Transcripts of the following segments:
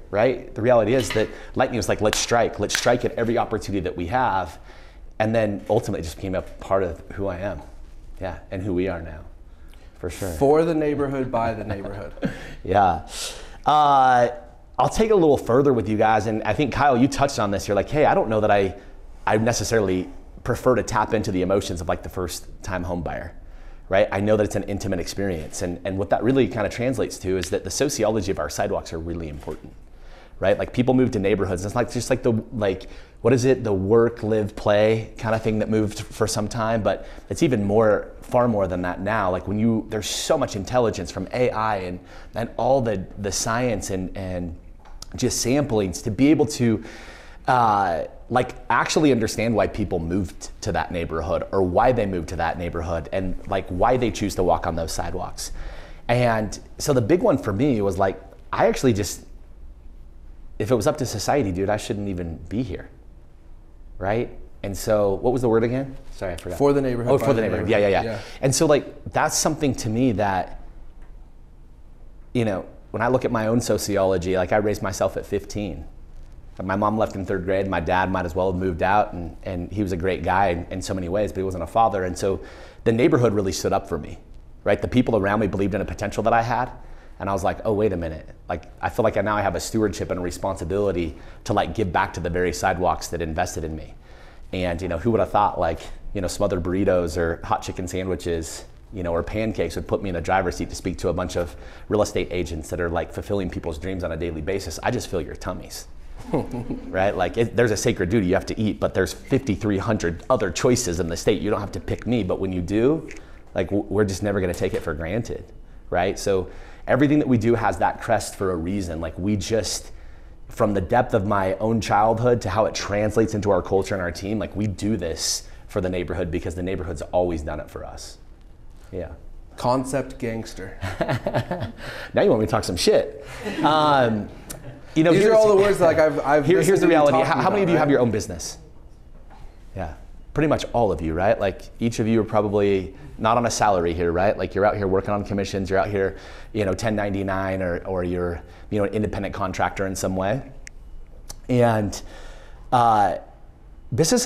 right? The reality is that lightning was like, let's strike at every opportunity that we have. And then ultimately it just became a part of who I am. Yeah, and who we are now, for sure. For the neighborhood, by the neighborhood. Yeah. I'll take it a little further with you guys, and I think, Kyle, you touched on this. You're like, hey, I don't know that I necessarily prefer to tap into the emotions of like the first time home buyer, right? I know that it's an intimate experience, and what that really kind of translates to is that the sociology of our sidewalks are really important, right? Like people move to neighborhoods, it's like just like what is it, the work, live, play kind of thing that moved for some time, but it's even far more than that now. Like there's so much intelligence from AI and all the science and just samplings to be able to like actually understand why people moved to that neighborhood or why they moved to that neighborhood and like why they choose to walk on those sidewalks. And so the big one for me was like, I actually just, if it was up to society, dude, I shouldn't even be here, right? And so what was the word again? Sorry, I forgot. For the neighborhood. Oh, for the neighborhood. Yeah. And so like, that's something to me that, you know, when I look at my own sociology, like I raised myself at 15. My mom left in 3rd grade. My dad might as well have moved out, and he was a great guy in so many ways, but he wasn't a father. And so the neighborhood really stood up for me, right? The people around me believed in a potential that I had. And I was like, oh, wait a minute. Like, I feel like now I have a stewardship and a responsibility to like give back to the very sidewalks that invested in me. And, you know, who would have thought like, you know, smothered burritos or hot chicken sandwiches, you know, or pancakes would put me in a driver's seat to speak to a bunch of real estate agents that are like fulfilling people's dreams on a daily basis. I just fill your tummies, right? Like there's a sacred duty you have to eat, but there's 5,300 other choices in the state. You don't have to pick me, but when you do, like we're just never gonna take it for granted, right? So everything that we do has that crest for a reason. Like we just, from the depth of my own childhood to how it translates into our culture and our team, like we do this for the neighborhood because the neighborhood's always done it for us. Yeah. Concept gangster. Now you want me to talk some shit. You know, these are all the words that like I've here's the reality. How many of you right? have your own business? Yeah, pretty much all of you, right? Like each of you are probably not on a salary here, right? Like you're out here working on commissions, you're out here, you know, 1099 or you're, you know, an independent contractor in some way. And business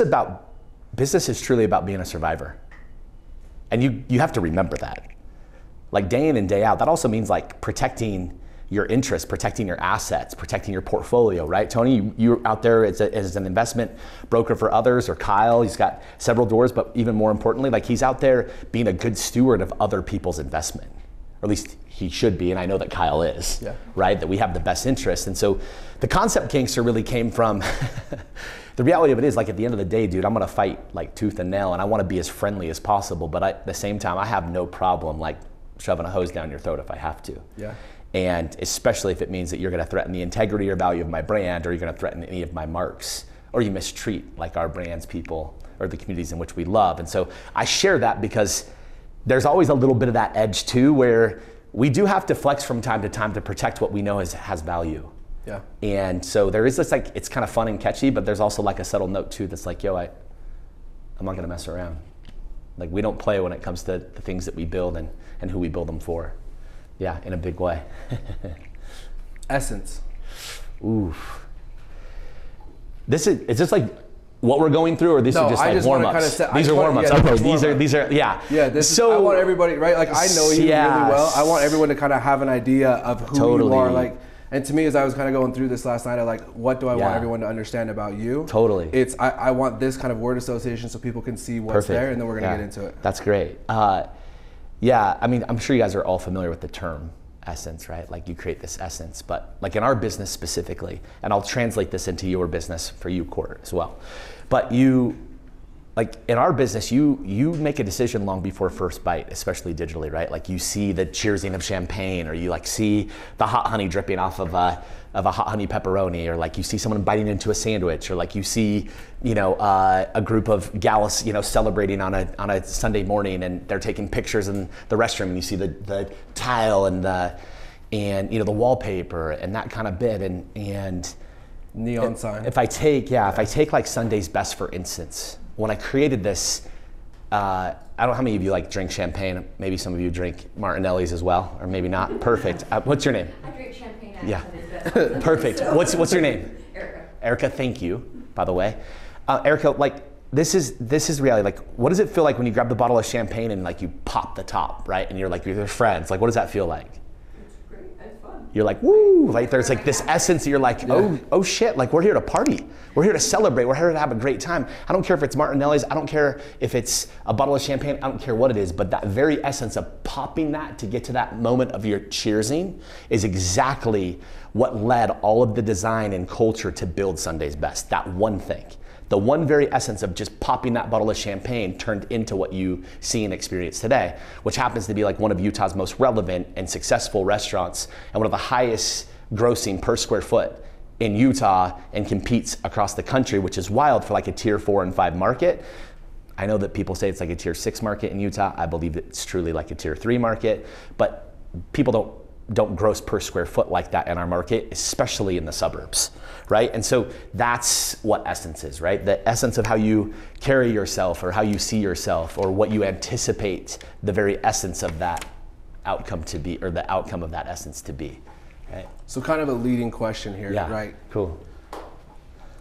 is truly about being a survivor. And you have to remember that. Like day in and day out, that also means like protecting your interests, protecting your assets, protecting your portfolio, right? Tony, you're out there as an investment broker for others, or Kyle, he's got several doors, but even more importantly, like he's out there being a good steward of other people's investment. Or at least he should be, and I know that Kyle is, right? That we have the best interest. And so the concept gangster really came from, the reality of it is like at the end of the day, dude, I'm gonna fight like tooth and nail and I wanna be as friendly as possible, but at the same time, I have no problem like shoving a hose down your throat if I have to. Yeah. And especially if it means that you're gonna threaten the integrity or value of my brand, or you're gonna threaten any of my marks, or you mistreat like our brands, people, or the communities in which we love. And so I share that because there's always a little bit of that edge too, where we do have to flex from time to time to protect what we know has value. Yeah. And so there is this like, it's kind of fun and catchy, but there's also like a subtle note too that's like, yo, I'm not gonna mess around. Like we don't play when it comes to the things that we build and who we build them for. Yeah, in a big way. Essence. Oof. Is this like what we're going through, or these are just like warm-ups? These are warm-ups. Okay, these are, yeah. Yeah, I want everybody, right? Like I know you really well. I want everyone to kind of have an idea of who you are. Like, and to me, as I was kind of going through this last night, I like, what do I want everyone to understand about you? Totally. It's, I want this kind of word association so people can see what's there, and then we're gonna get into it. That's great. Yeah, I mean, I'm sure you guys are all familiar with the term essence, right? Like you create this essence, but like in our business specifically, and I'll translate this into your business for you, Court, as well. But like in our business, you make a decision long before first bite, especially digitally, right? Like you see the cheersing of champagne, or you like see the hot honey dripping off of a hot honey pepperoni, or like you see someone biting into a sandwich, or like you see, you know, a group of gals, you know, celebrating on a Sunday morning, and they're taking pictures in the restroom, and you see the tile and you know the wallpaper and that kind of bit, and neon sign. If I take like Sunday's Best for instance. When I created this, I don't know how many of you like drink champagne. Maybe some of you drink Martinelli's as well, or maybe not. Perfect. What's your name? I drink champagne. Yeah. Perfect. What's your name? Erica. Erica, thank you, by the way. Erica, like, this is reality. Like, what does it feel like when you grab the bottle of champagne and like you pop the top, right? And you're like, you're friends. Like, what does that feel like? It's great. It's fun. You're like, woo! Like, there's like this essence that you're like, oh shit! Like, we're here to party. We're here to celebrate. We're here to have a great time. I don't care if it's Martinelli's. I don't care if it's a bottle of champagne. I don't care what it is. But that very essence of popping that to get to that moment of your cheersing is exactly what led all of the design and culture to build Sunday's Best. That one thing. The one very essence of just popping that bottle of champagne turned into what you see and experience today, which happens to be like one of Utah's most relevant and successful restaurants and one of the highest grossing per square foot in Utah, and competes across the country, which is wild for like a tier 4 and 5 market. I know that people say it's like a tier 6 market in Utah. I believe it's truly like a tier 3 market, but people don't gross per square foot like that in our market, especially in the suburbs, right? And so that's what essence is, right? The essence of how you carry yourself or how you see yourself or what you anticipate the very essence of that outcome to be, or the outcome of that essence to be, right? So kind of a leading question here, right? Cool.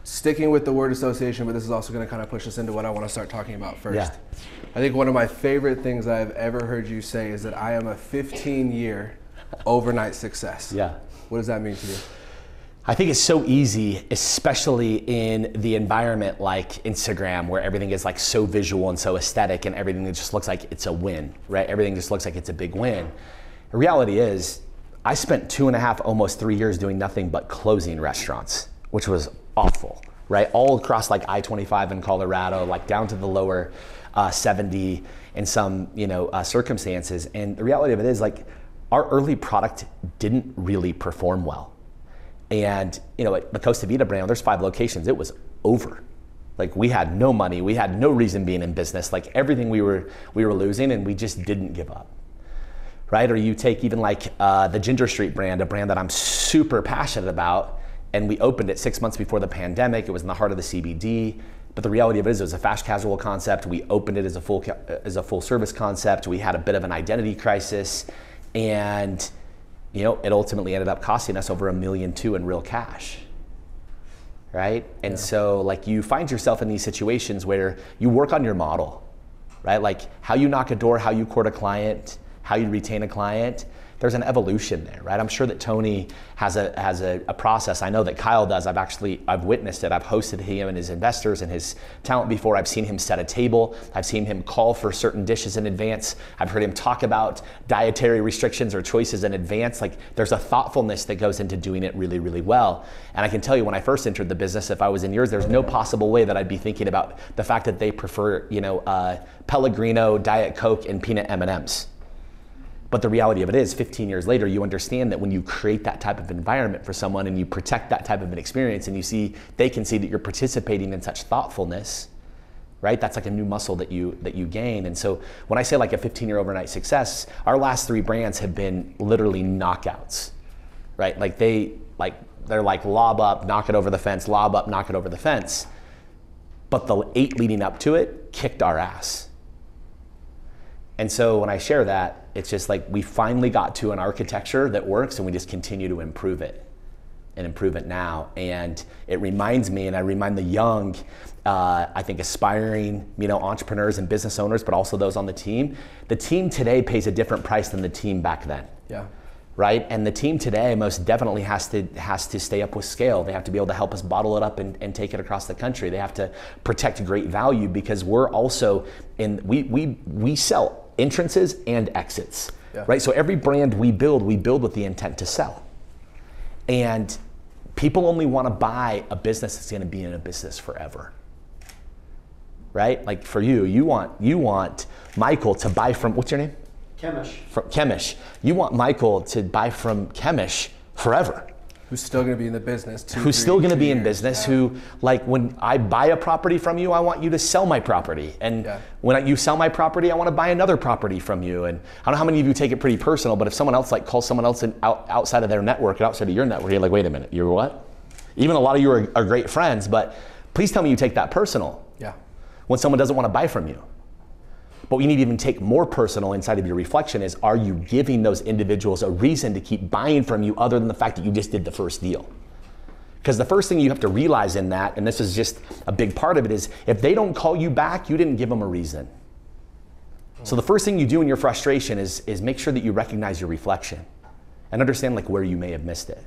Sticking with the word association, but this is also going to kind of push us into what I want to start talking about first. Yeah. I think one of my favorite things I've ever heard you say is that I am a 15-year overnight success. Yeah. What does that mean to you? I think it's so easy, especially in the environment like Instagram, where everything is like so visual and so aesthetic and everything just looks like it's a win, right? Everything just looks like it's a big win. The reality is, I spent 2.5, almost 3 years doing nothing but closing restaurants, which was awful, right? All across like I-25 in Colorado, like down to the lower 70 in some, circumstances. And the reality of it is, like, our early product didn't really perform well. And, at the Costa Vida brand, there's 5 locations. It was over. Like, we had no money. We had no reason being in business. Like, everything we were losing, and we just didn't give up. Right? Or you take even like the Ginger Street brand, a brand that I'm super passionate about, and we opened it 6 months before the pandemic. It was in the heart of the CBD, but the reality of it is, it was a fast casual concept. We opened it as a full service concept. We had a bit of an identity crisis, and it ultimately ended up costing us over $1.2 million in real cash. Right? And so like, you find yourself in these situations where you work on your model, right? Like how you knock a door, how you court a client, how you retain a client. There's an evolution there, right? I'm sure that Tony has a process. I know that Kyle does. I've witnessed it. I've hosted him and his investors and his talent before. I've seen him set a table. I've seen him call for certain dishes in advance. I've heard him talk about dietary restrictions or choices in advance. Like, there's a thoughtfulness that goes into doing it really, really well. And I can tell you, when I first entered the business, if I was in yours, there's no possible way that I'd be thinking about the fact that they prefer, Pellegrino, Diet Coke, and peanut M&Ms. But the reality of it is, 15 years later, you understand that when you create that type of environment for someone and you protect that type of an experience, and they can see that you're participating in such thoughtfulness, right? That's like a new muscle that you gain. And so when I say like a 15-year overnight success, our last 3 brands have been literally knockouts, right? Like they're like lob up, knock it over the fence, lob up, knock it over the fence. But the 8 leading up to it kicked our ass. And so when I share that, it's just like we finally got to an architecture that works, and we just continue to improve it and improve it now. And it reminds me, and I remind the young, I think aspiring, entrepreneurs and business owners, but also those on the team today pays a different price than the team back then. Yeah. Right? And the team today most definitely has to stay up with scale. They have to be able to help us bottle it up and take it across the country. They have to protect great value, because we're also we sell entrances and exits, right? So every brand we build with the intent to sell. And people only want to buy a business that's going to be in a business forever, right? Like for you want Michael to buy from, what's your name? Chemish. From Chemish. You want Michael to buy from Chemish forever. Who's still going to be in the business. Who's still going to be in business, who, like, when I buy a property from you, I want you to sell my property. And when you sell my property, I want to buy another property from you. And I don't know how many of you take it pretty personal, but if someone else like calls someone else outside of their network and outside of your network, you're like, wait a minute, you're what? Even a lot of you are great friends, but please tell me you take that personal. Yeah. When someone doesn't want to buy from you. But we need to even take more personal inside of your reflection is, are you giving those individuals a reason to keep buying from you other than the fact that you just did the first deal? Because the first thing you have to realize in that, and this is just a big part of it, is if they don't call you back, you didn't give them a reason. So the first thing you do in your frustration is make sure that you recognize your reflection and understand like where you may have missed it.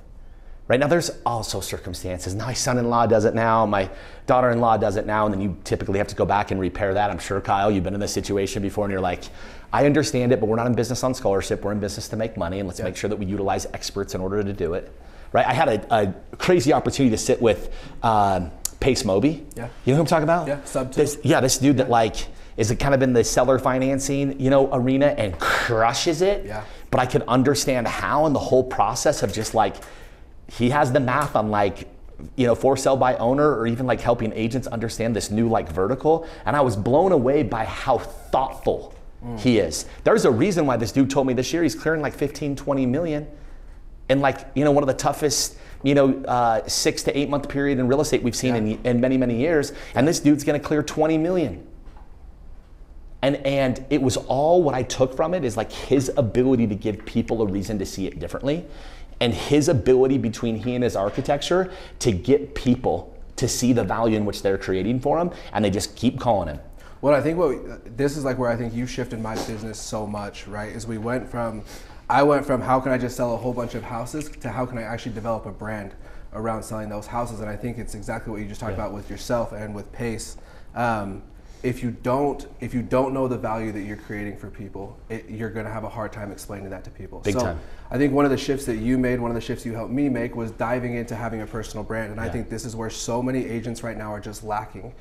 Right now, there's also circumstances. My son-in-law does it now, my daughter-in-law does it now, and then you typically have to go back and repair that. I'm sure, Kyle, you've been in this situation before, and you're like, I understand it, but we're not in business on scholarship. We're in business to make money, and let's make sure that we utilize experts in order to do it. Right? I had a crazy opportunity to sit with Pace Moby. Yeah. You know who I'm talking about? Yeah, sub two. This dude that like is kind of in the seller financing, arena and crushes it. Yeah. But I could understand how in the whole process of just like, he has the math on like, for sale by owner or even like helping agents understand this new like vertical. And I was blown away by how thoughtful he is. There's a reason why this dude told me this year he's clearing like 15, 20 million. And like, one of the toughest, 6 to 8 month period in real estate we've seen in many, many years. And this dude's gonna clear 20 million. And it was all what I took from it is like his ability to give people a reason to see it differently. And his ability between he and his architecture to get people to see the value in which they're creating for him. And they just keep calling him. Well, I think this is like where I think you shifted my business so much, right? Is I went from how can I just sell a whole bunch of houses to how can I actually develop a brand around selling those houses. And I think it's exactly what you just talked about with yourself and with Pace. If you don't know the value that you're creating for people, you're going to have a hard time explaining that to people. Big time. I think one of the shifts that you made, one of the shifts you helped me make was diving into having a personal brand. And I think this is where so many agents right now are just lacking.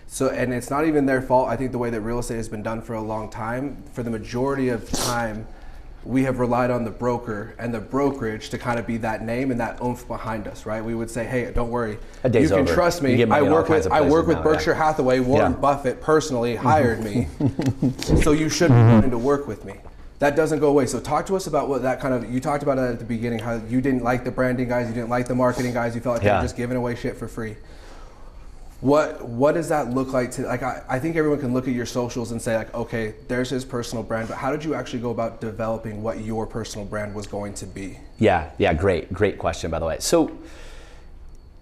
So, and it's not even their fault. I think the way that real estate has been done for a long time, for the majority of time, we have relied on the broker and the brokerage to kind of be that name and that oomph behind us, right? We would say, hey, don't worry, you can trust me. I work with Berkshire Hathaway. Warren Buffett personally hired me, so you should be wanting to work with me. That doesn't go away. So talk to us about what that kind of, you talked about it at the beginning, how you didn't like the branding guys, you didn't like the marketing guys, you felt like they were just giving away shit for free. What does that look like to, like, I think everyone can look at your socials and say like, okay, there's his personal brand, but how did you actually go about developing what your personal brand was going to be? Yeah, great question, by the way. So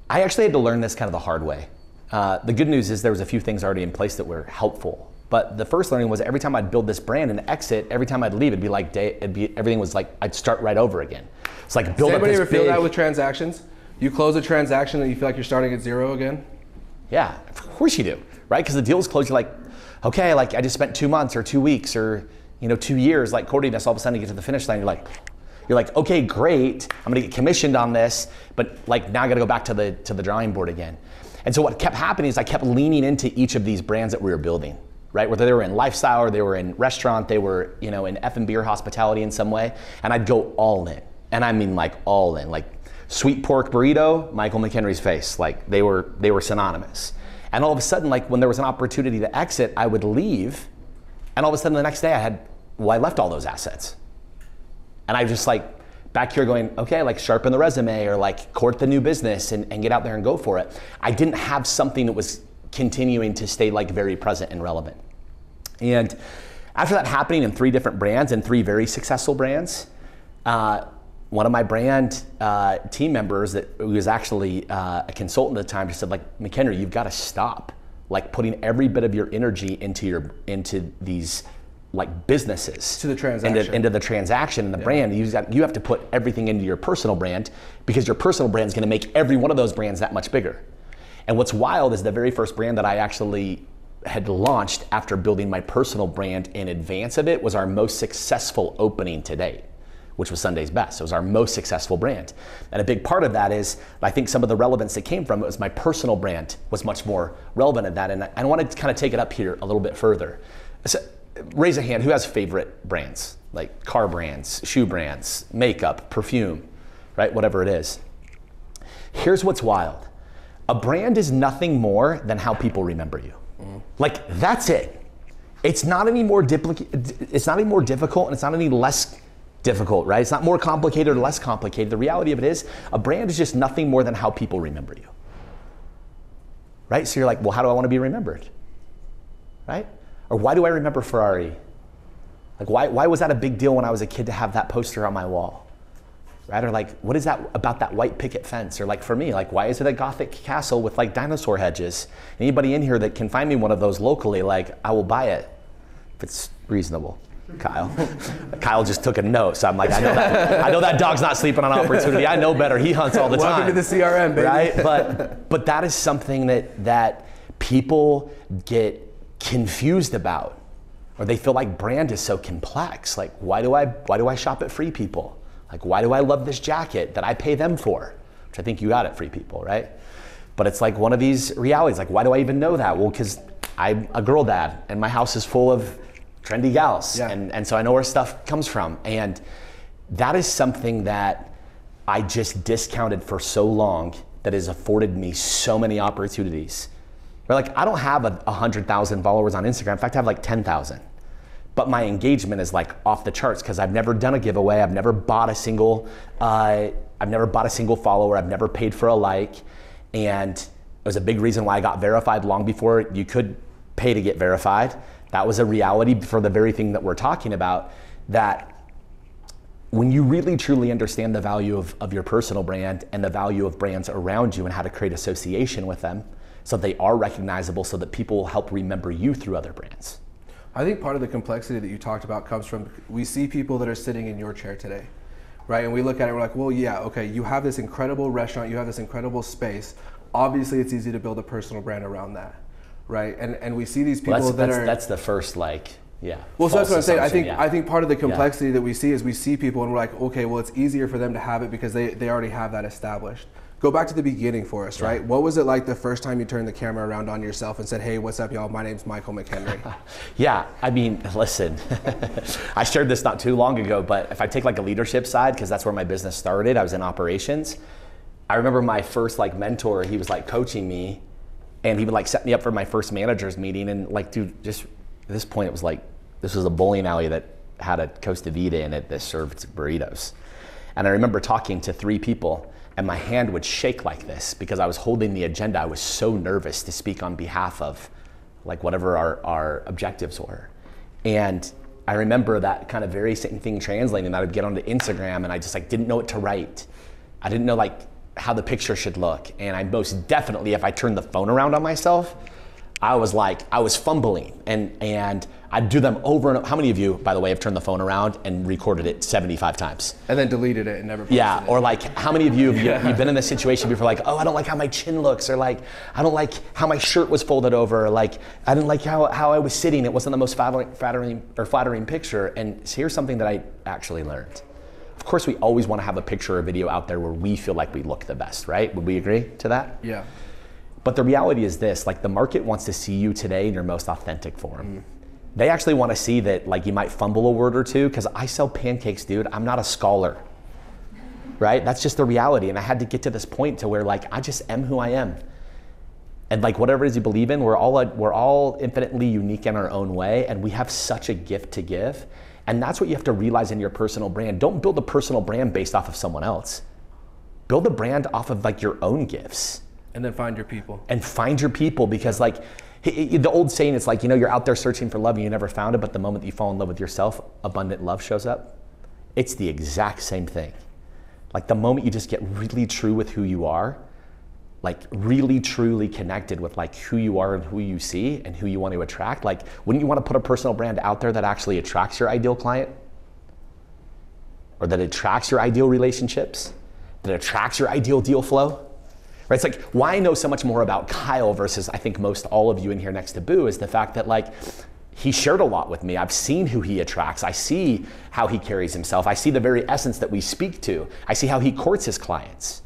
I actually had to learn this kind of the hard way. The good news is there was a few things already in place that were helpful. But the first learning was every time I'd build this brand and exit, every time I'd leave, everything was like, I'd start right over again. It's like build up this big... Does anybody ever feel that with transactions? You close a transaction and you feel like you're starting at zero again? Yeah, of course you do, right? Because the deal's closed, you're like, okay, like I just spent 2 months or 2 weeks or 2 years like courting this, all of a sudden you get to the finish line, you're like, okay, great, I'm gonna get commissioned on this, but like now I gotta go back to the drawing board again. And so what kept happening is I kept leaning into each of these brands that we were building, right? Whether they were in lifestyle or they were in restaurant, they were in F&B or hospitality in some way, and I'd go all in. And I mean like all in, like sweet pork burrito, Michael McHenry's face, like they were synonymous. And all of a sudden, like when there was an opportunity to exit, I would leave, and all of a sudden the next day I left all those assets. And I just like back here going, okay, like sharpen the resume or like court the new business and get out there and go for it. I didn't have something that was continuing to stay like very present and relevant. And after that happening in 3 different brands and 3 very successful brands, one of my brand team members that was actually a consultant at the time just said like, McHenry, you've got to stop like putting every bit of your energy into these like businesses. To the transaction. Into the transaction and the brand. You have to put everything into your personal brand because your personal brand is going to make every one of those brands that much bigger. And what's wild is the very first brand that I actually had launched after building my personal brand in advance of it was our most successful opening to date, which was Sunday's Best. It was our most successful brand. And a big part of that is, I think some of the relevance that came from it was my personal brand was much more relevant at that. And I wanted to kind of take it up here a little bit further. So, raise a hand, who has favorite brands? Like car brands, shoe brands, makeup, perfume, right? Whatever it is. Here's what's wild. A brand is nothing more than how people remember you. Like that's it. It's not any more difficult and it's not any less difficult, right? It's not more complicated or less complicated. The reality of it is a brand is just nothing more than how people remember you, right? So you're like, well, how do I want to be remembered, right? Or why do I remember Ferrari? Like why was that a big deal when I was a kid to have that poster on my wall? Right? Or like, what is that about that white picket fence? Or like for me, like why is it a Gothic castle with like dinosaur hedges? Anybody in here that can find me one of those locally, like I will buy it if it's reasonable. Kyle. Kyle just took a note, so I'm like, I know that dog's not sleeping on opportunity. I know better. He hunts all the time. Welcome to the CRM, baby. Right? But that is something that people get confused about, or they feel like brand is so complex. Like, why do I shop at Free People? Like, why do I love this jacket that I pay them for? Which I think you got at Free People, right? But it's like one of these realities. Like, why do I even know that? Well, because I'm a girl dad, and my house is full of trendy gals. Yeah. And so I know where stuff comes from. And that is something that I just discounted for so long that has afforded me so many opportunities. But like, I don't have 100,000 followers on Instagram. In fact, I have like 10,000. But my engagement is like off the charts because I've never done a giveaway. I've never bought a single follower. I've never paid for a like. And it was a big reason why I got verified long before you could pay to get verified. That was a reality for the very thing that we're talking about, that when you really truly understand the value of your personal brand and the value of brands around you and how to create association with them so they are recognizable, so that people will help remember you through other brands. I think part of the complexity that you talked about comes from, we see people that are sitting in your chair today, right? And we look at it, we're like, well, yeah, okay, you have this incredible restaurant, you have this incredible space. Obviously, it's easy to build a personal brand around that, right? And we see these people that's the first, like, yeah. Well, so that's what I'm saying. I Yeah. think part of the complexity that we see is we see people and we're like, okay, well, it's easier for them to have it because they already have that established. Go back to the beginning for us, right? What was it like the first time you turned the camera around on yourself and said, hey, what's up, y'all? My name's Michael McHenry. Yeah, I mean, listen, I shared this not too long ago, but if I take like a leadership side, because that's where my business started, I was in operations. I remember my first like mentor, he was like coaching me, and he would like set me up for my first manager's meeting. And like, dude, just at this point, it was like, this was a bowling alley that had a Costa Vida in it that served burritos. And I remember talking to 3 people, and my hand would shake like this because I was holding the agenda. I was so nervous to speak on behalf of like whatever our objectives were. And I remember that kind of very same thing translating. I would get onto Instagram and I just like didn't know what to write. I didn't know like how the picture should look. And I most definitely, if I turned the phone around on myself, I was fumbling and I'd do them over and over. How many of you, by the way, have turned the phone around and recorded it 75 times? And then deleted it and never posted Yeah, it. or like how many of you have you've been in this situation before, like, oh, I don't like how my chin looks, or like, I don't like how my shirt was folded over, or like, I didn't like how I was sitting. It wasn't the most flattering picture. And here's something that I actually learned. Of course, we always want to have a picture or video out there where we feel like we look the best, right? Would we agree to that? Yeah. But the reality is this, like the market wants to see you today in your most authentic form. They actually want to see that like you might fumble a word or two, because I sell pancakes, dude. I'm not a scholar, right? That's just the reality. And I had to get to this point to where like I just am who I am. And like whatever it is you believe in, we're all infinitely unique in our own way, and we have such a gift to give. And that's what you have to realize in your personal brand. Don't build a personal brand based off of someone else. Build a brand off of like your own gifts. And then find your people. And find your people, because like the old saying, it's like, you know, you're out there searching for love and you never found it, but the moment that you fall in love with yourself, abundant love shows up. It's the exact same thing. Like the moment you just get really true with who you are, like really truly connected with like who you are and who you see and who you want to attract, like wouldn't you want to put a personal brand out there that actually attracts your ideal client? Or that attracts your ideal relationships? That attracts your ideal deal flow? Right? It's like why I know so much more about Kyle versus I think most all of you in here next to Boo is the fact that like he shared a lot with me. I've seen who he attracts. I see how he carries himself. I see the very essence that we speak to. I see how he courts his clients.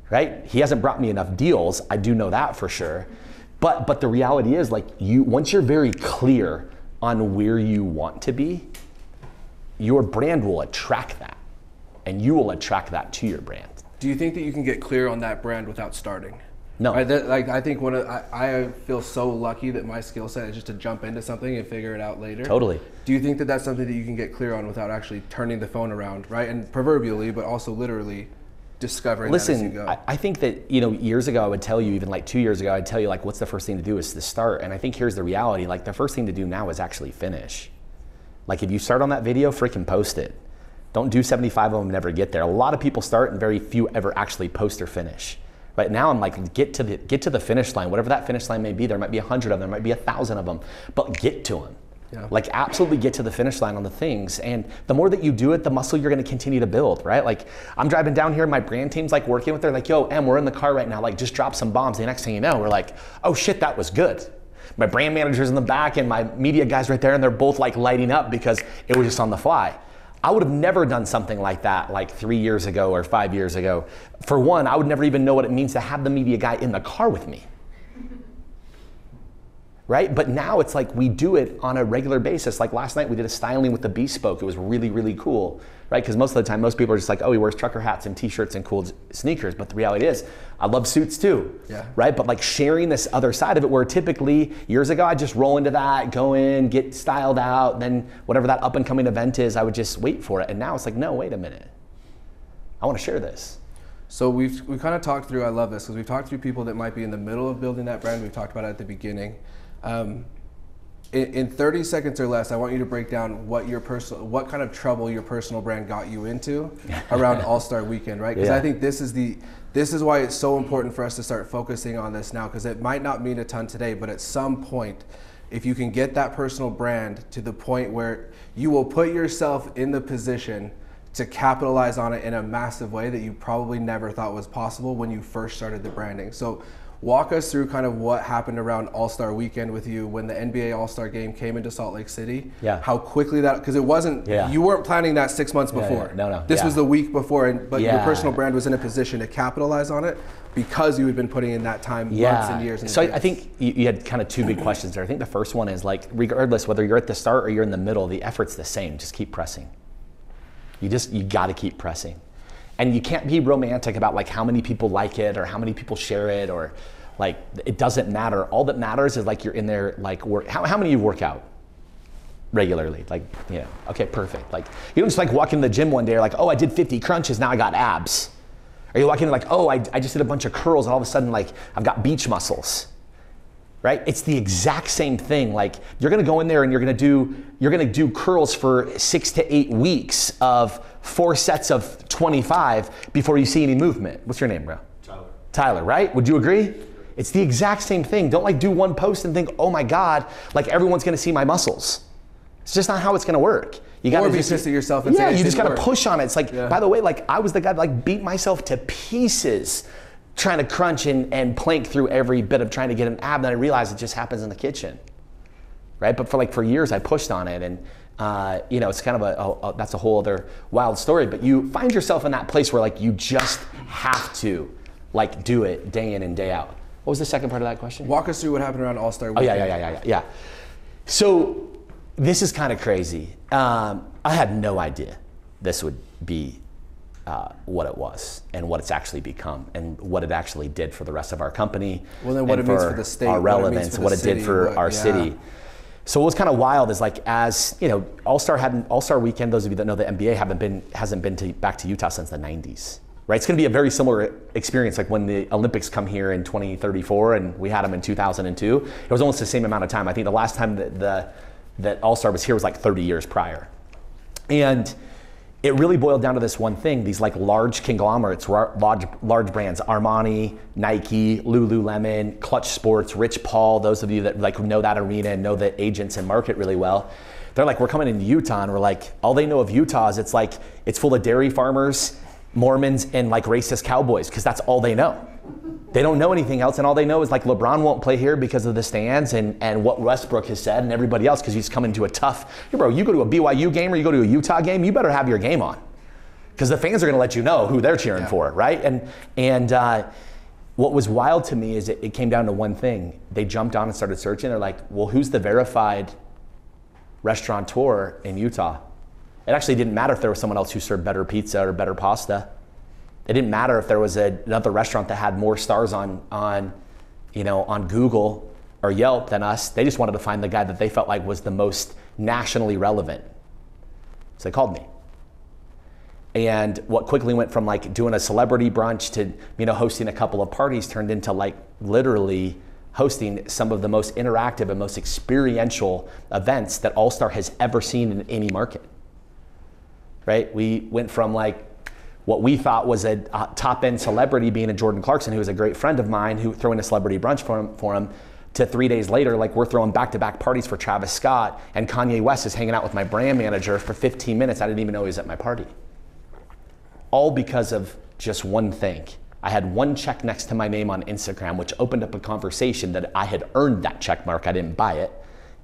Right? He hasn't brought me enough deals. I do know that for sure. But the reality is like once you're very clear on where you want to be, your brand will attract that. And you will attract that to your brand. Do you think that you can get clear on that brand without starting? No. Right? I think I feel so lucky that my skill set is just to jump into something and figure it out later. Totally. Do you think that that's something that you can get clear on without actually turning the phone around, right? And proverbially, but also literally, discovering that as you Listen, go? I think that, years ago I would tell you, even like 2 years ago, I'd tell you like, what's the first thing to do is to start. And I think here's the reality, like the first thing to do now is actually finish. Like if you start on that video, freaking post it. Don't do 75 of them, never get there. A lot of people start and very few ever actually post or finish. Right now I'm like, get to the finish line, whatever that finish line may be. There might be 100 of them, there might be 1,000 of them, but get to them. Yeah. Like absolutely get to the finish line on the things. And the more that you do it, the muscle you're gonna continue to build, right? Like I'm driving down here, my brand team's like working with her, like, yo, Em, we're in the car right now, like just drop some bombs. The next thing you know, we're like, oh shit, that was good. My brand manager's in the back and my media guy's right there and they're both like lighting up because it was just on the fly. I would have never done something like that like 3 years ago or 5 years ago. For one, I would never even know what it means to have the media guy in the car with me. Right? But now it's like we do it on a regular basis. Like last night we did a styling with the Bespoke. It was really, really cool, right? Because most of the time, most people are just like, oh, he wears trucker hats and t-shirts and cool sneakers. But the reality is, I love suits too, right? But like sharing this other side of it where typically years ago, I'd just roll into that, go in, get styled out, then whatever that up and coming event is, I would just wait for it. And now it's like, no, wait a minute. I want to share this. So we've kind of talked through, I love this, because we've talked through people that might be in the middle of building that brand. We've talked about it at the beginning. In 30 seconds or less, I want you to break down what kind of trouble your personal brand got you into around All-Star Weekend, right? Because I think this is why it's so important for us to start focusing on this now, because it might not mean a ton today, but at some point, if you can get that personal brand to the point where you will put yourself in the position to capitalize on it in a massive way that you probably never thought was possible when you first started the branding. So walk us through kind of what happened around All-Star Weekend with you when the NBA All-Star Game came into Salt Lake City. Yeah. How quickly that, because it wasn't, you weren't planning that 6 months before. No. This was the week before, but your personal brand was in a position to capitalize on it because you had been putting in that time months and years. So I think you had kind of two big questions there. I think the first one is like, regardless whether you're at the start or you're in the middle, the effort's the same. Just keep pressing. You got to keep pressing. And you can't be romantic about like how many people like it or how many people share it or like, it doesn't matter. All that matters is like you're in there, like how many of you work out regularly? Like, okay, perfect. Like you don't just like walk in the gym one day, like, oh, I did 50 crunches, now I got abs. Or you walk in like, oh, I just did a bunch of curls and all of a sudden like I've got beach muscles. Right? It's the exact same thing. Like you're gonna go in there and you're gonna do curls for 6 to 8 weeks of 4 sets of 25 before you see any movement. What's your name, bro? Tyler, right? Would you agree? It's the exact same thing. Don't like do one post and think, oh my God, like everyone's gonna see my muscles. It's just not how it's gonna work. You gotta be pissed at yourself and say you just gotta work. push on it. It's like, by the way, like I was the guy that like beat myself to pieces trying to crunch and plank through every bit of trying to get an ab, and I realized it just happens in the kitchen, right? But for years I pushed on it, and it's kind of that's a whole other wild story. But you find yourself in that place where like you just have to like do it day in and day out. What was the second part of that question? Walk us through what happened around All-Star Weekend. Yeah. So this is kind of crazy. I had no idea this would be what it was and what it's actually become and what it actually did for the rest of our company. Well, then what it means for the state, our relevance, what it did for our city. So what's kind of wild is like, as All-Star Weekend, those of you that know the NBA hasn't been back to Utah since the 90s. Right? It's going to be a very similar experience like when the Olympics come here in 2034 and we had them in 2002. It was almost the same amount of time. I think the last time that All-Star was here was like 30 years prior. And it really boiled down to this one thing, these like large conglomerates, large brands, Armani, Nike, Lululemon, Clutch Sports, Rich Paul, those of you that like know that arena and know the agents and market really well. They're like, we're coming into Utah and we're like, all they know of Utah is it's full of dairy farmers, Mormons, and like racist cowboys, because that's all they know. They don't know anything else, and all they know is like LeBron won't play here because of the stands and what Westbrook has said and everybody else, because he's coming to a tough, bro, you go to a BYU game or you go to a Utah game, you better have your game on, because the fans are going to let you know who they're cheering for, right? And what was wild to me is it came down to one thing. They jumped on and started searching. They're like, well, who's the verified restaurateur in Utah? It actually didn't matter if there was someone else who served better pizza or better pasta. It didn't matter if there was another restaurant that had more stars on Google or Yelp than us. They just wanted to find the guy that they felt like was the most nationally relevant. So they called me. And what quickly went from like doing a celebrity brunch to, you know, hosting a couple of parties turned into like literally hosting some of the most interactive and most experiential events that All Star has ever seen in any market, right? We went from like what we thought was a top end celebrity being a Jordan Clarkson, who was a great friend of mine, who throwing a celebrity brunch for him, to 3 days later, like we're throwing back-to-back parties for Travis Scott, and Kanye West is hanging out with my brand manager for 15 minutes. I didn't even know he was at my party. All because of just one thing. I had one check next to my name on Instagram, which opened up a conversation that I had earned that check mark. I didn't buy it.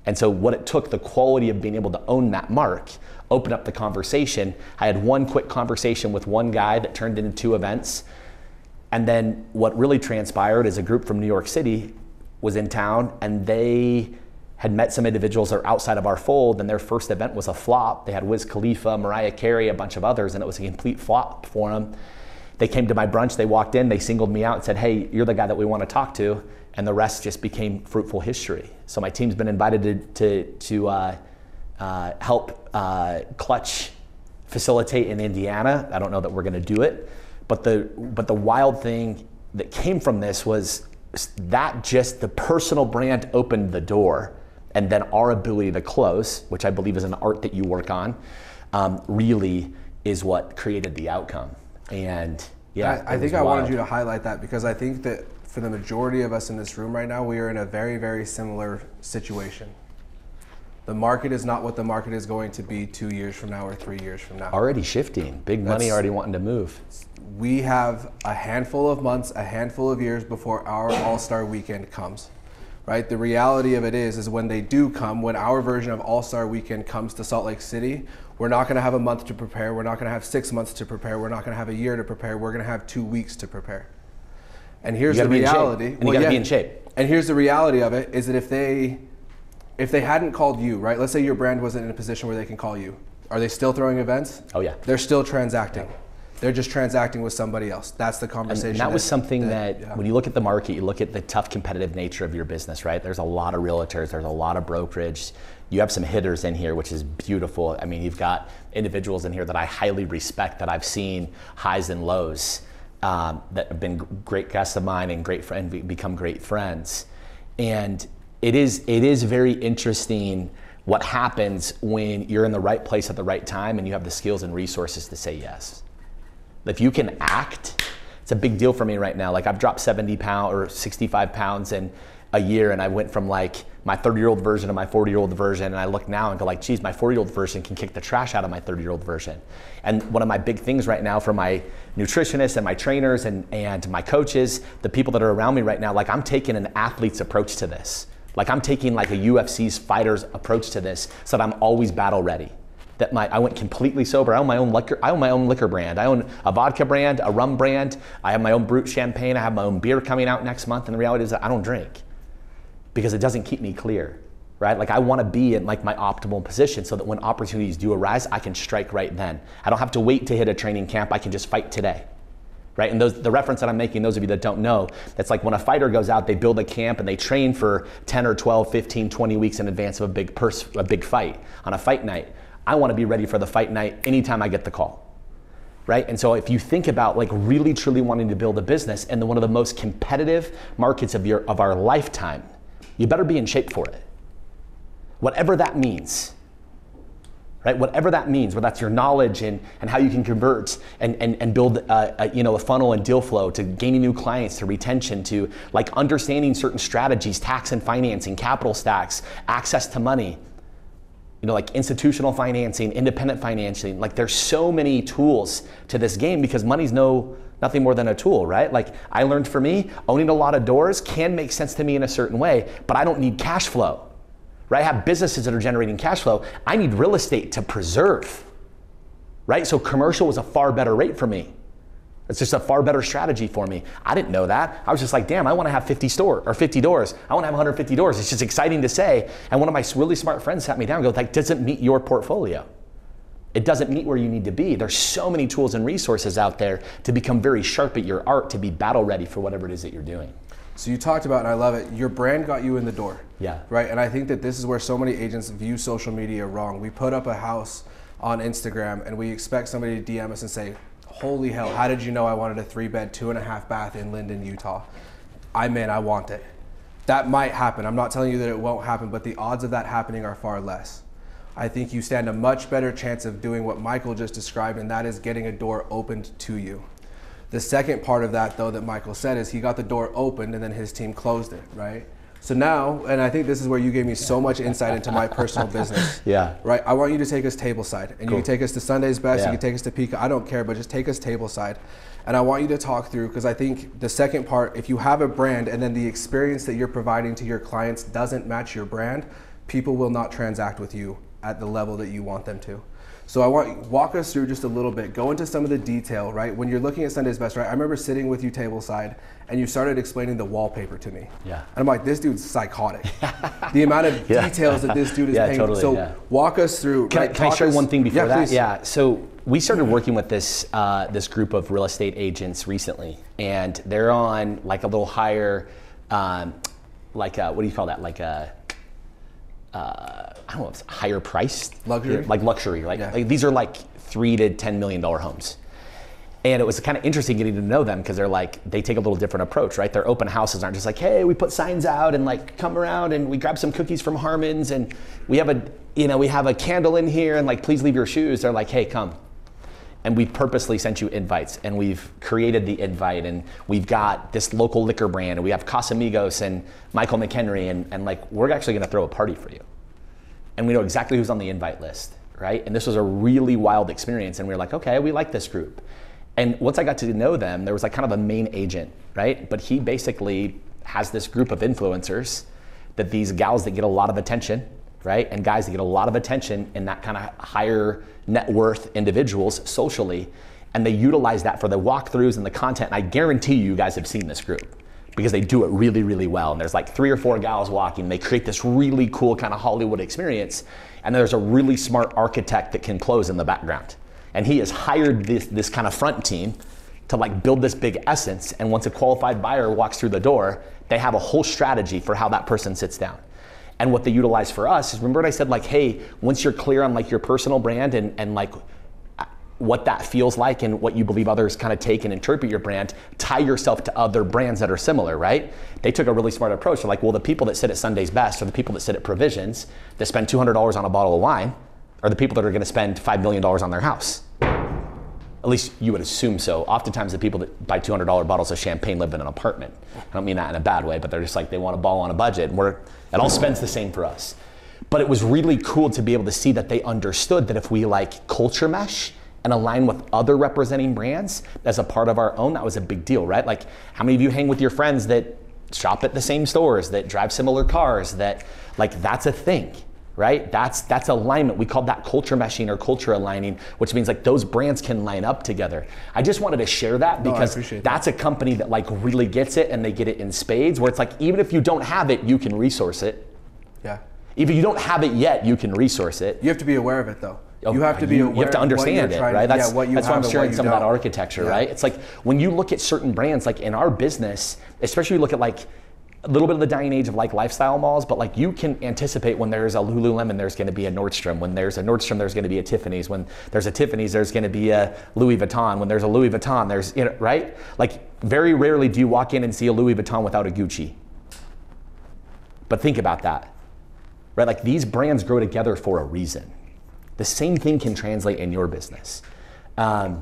And so what it took, the quality of being able to own that mark, open up the conversation. I had one quick conversation with one guy that turned into 2 events. And then what really transpired is a group from New York City was in town, and they had met some individuals that are outside of our fold, and their first event was a flop. They had Wiz Khalifa, Mariah Carey, a bunch of others, and it was a complete flop for them. They came to my brunch, they walked in, they singled me out and said, hey, you're the guy that we want to talk to, and the rest just became fruitful history. So my team's been invited to help Clutch facilitate in Indiana. I don't know that we're going to do it, but the wild thing that came from this was that just the personal brand opened the door, and then our ability to close, which I believe is an art that you work on, really is what created the outcome. And yeah, I think I wanted you to highlight that, because I think that for the majority of us in this room right now, we are in a very, very similar situation. The market is not what the market is going to be 2 years from now or 3 years from now. Already shifting, big money already wanting to move. We have a handful of months, a handful of years before our All-Star weekend comes, right? The reality of it is when they do come, when our version of All-Star weekend comes to Salt Lake City, we're not gonna have a month to prepare, we're not gonna have 6 months to prepare, we're not gonna have a year to prepare, we're gonna have 2 weeks to prepare. And here's the reality. And you gotta be in shape. And here's the reality of it, is that if they hadn't called you, right? Let's say your brand wasn't in a position where they can call you. Are they still throwing events? Oh yeah. They're still transacting. They're just transacting with somebody else. That's the conversation. And that was something that when you look at the market, you look at the tough competitive nature of your business, right? There's a lot of realtors, there's a lot of brokerage. You have some hitters in here, which is beautiful. I mean, you've got individuals in here that I highly respect, that I've seen highs and lows, that have been great guests of mine and become great friends. And it is very interesting what happens when you're in the right place at the right time and you have the skills and resources to say yes. If you can act, it's a big deal for me right now. Like I've dropped 70 pounds or 65 pounds in a year, and I went from like my 30-year-old version to my 40-year-old version, and I look now and go like, geez, my 40-year-old version can kick the trash out of my 30-year-old version. And one of my big things right now for my nutritionists and my trainers and my coaches, the people that are around me right now, like I'm taking an athlete's approach to this. Like I'm taking like a UFC's fighter's approach to this, so that I'm always battle ready. That I went completely sober. I own my own liquor brand. I own a vodka brand, a rum brand. I have my own Brut champagne. I have my own beer coming out next month. And the reality is that I don't drink because it doesn't keep me clear, right? Like I want to be in like my optimal position so that when opportunities do arise, I can strike right then. I don't have to wait to hit a training camp. I can just fight today, right? And the reference that I'm making, those of you that don't know, that's like when a fighter goes out, they build a camp and they train for 10 or 12, 15, 20 weeks in advance of a big fight. On a fight night, I want to be ready for the fight night anytime I get the call, right? And so if you think about like really truly wanting to build a business in one of the most competitive markets of our lifetime, you better be in shape for it. Whatever that means, right? Whatever that means, whether that's your knowledge and how you can convert and build a funnel and deal flow to gaining new clients, to retention, to like understanding certain strategies, tax and financing, capital stacks, access to money. Like institutional financing, independent financing, like there's so many tools to this game because money's nothing more than a tool, right? Like I learned for me, owning a lot of doors can make sense to me in a certain way, but I don't need cash flow, right? I have businesses that are generating cash flow. I need real estate to preserve, right? So commercial was a far better rate for me. It's just a far better strategy for me. I didn't know that. I was just like, damn, I want to have 50 doors. I want to have 150 doors. It's just exciting to say. And one of my really smart friends sat me down and goes, like, doesn't meet your portfolio. It doesn't meet where you need to be. There's so many tools and resources out there to become very sharp at your art, to be battle ready for whatever it is that you're doing. So you talked about, and I love it, your brand got you in the door. Yeah. Right, and I think that this is where so many agents view social media wrong. We put up a house on Instagram and we expect somebody to DM us and say, holy hell, how did you know I wanted a 3-bed, 2.5 bath in Linden, Utah? I want it. That might happen. I'm not telling you that it won't happen, but the odds of that happening are far less. I think you stand a much better chance of doing what Michael just described, and that is getting a door opened to you. The second part of that, though, that Michael said is he got the door opened and then his team closed it, right? So now, and I think this is where you gave me so much insight into my personal business. Yeah. Right? I want you to take us tableside. And Cool. you can take us to Sunday's Best, Yeah. you can take us to Pika, I don't care, but just take us tableside. And I want you to talk through, because I think the second part, if you have a brand and then the experience that you're providing to your clients doesn't match your brand, people will not transact with you at the level that you want them to. So I want you walk us through just a little bit, go into some of the detail, right? When you're looking at Sunday's Best, right? I remember sitting with you tableside and you started explaining the wallpaper to me. Yeah. And I'm like, this dude's psychotic. The amount of details that this dude is painting. Totally, so walk us through. Can I share one thing before that? Please. Yeah. So we started working with this this group of real estate agents recently, and they're on like a little higher, what do you call that? Like a I don't know, if it's higher priced Luxury? like luxury, right? Yeah. Like these are like $3 to $10 million homes. And it was kind of interesting getting to know them because they take a little different approach, right? Their open houses aren't just like, hey, we put signs out and like come around and we grab some cookies from Harmon's and we have a candle in here and like, please leave your shoes. They're like, hey, come. And we've purposely sent you invites and we've created the invite and we've got this local liquor brand and we have Casamigos and Michael McHenry and like, we're actually gonna throw a party for you. And we know exactly who's on the invite list, right? And this was a really wild experience and we were like, okay, we like this group. And once I got to know them, there was like kind of a main agent, right? But he basically has this group of influencers that these gals that get a lot of attention, right? And guys that get a lot of attention in that kind of higher net worth individuals socially. And they utilize that for the walkthroughs and the content. And I guarantee you guys have seen this group because they do it really, really well. And there's like 3 or 4 gals walking. They create this really cool kind of Hollywood experience. And there's a really smart architect that can close in the background. And he has hired this kind of front team to like build this big essence. And once a qualified buyer walks through the door, they have a whole strategy for how that person sits down. And what they utilize for us is, remember what I said, like, hey, once you're clear on like your personal brand and like what that feels like and what you believe others kind of take and interpret your brand, tie yourself to other brands that are similar, right? They took a really smart approach. They're like, well, the people that sit at Sunday's Best or the people that sit at Provisions that spend $200 on a bottle of wine are the people that are gonna spend $5 million on their house. At least you would assume so. Oftentimes the people that buy $200 bottles of champagne live in an apartment. I don't mean that in a bad way, but they're just like, they want a ball on a budget and it all spends the same for us. But it was really cool to be able to see that they understood that if we like culture mesh and align with other representing brands as a part of our own, that was a big deal, right? Like how many of you hang with your friends that shop at the same stores, that drive similar cars, that like that's a thing, right? That's alignment. We call that culture meshing or culture aligning, which means like those brands can line up together. I just wanted to share that because that's a company that like really gets it and they get it in spades where it's like, even if you don't have it, you can resource it. Yeah. If you don't have it yet, you can resource it. You have to be aware of it though. You have to be aware. You have to understand it, right? That's why I'm sharing some of that architecture, right? It's like when you look at certain brands, like in our business, especially you look at like a little bit of the dying age of like lifestyle malls, but like you can anticipate when there's a Lululemon, there's going to be a Nordstrom. When there's a Nordstrom, there's going to be a Tiffany's. When there's a Tiffany's, there's going to be a Louis Vuitton. When there's a Louis Vuitton, there's, you know, right? Like very rarely do you walk in and see a Louis Vuitton without a Gucci. But think about that, right? Like these brands grow together for a reason. The same thing can translate in your business. I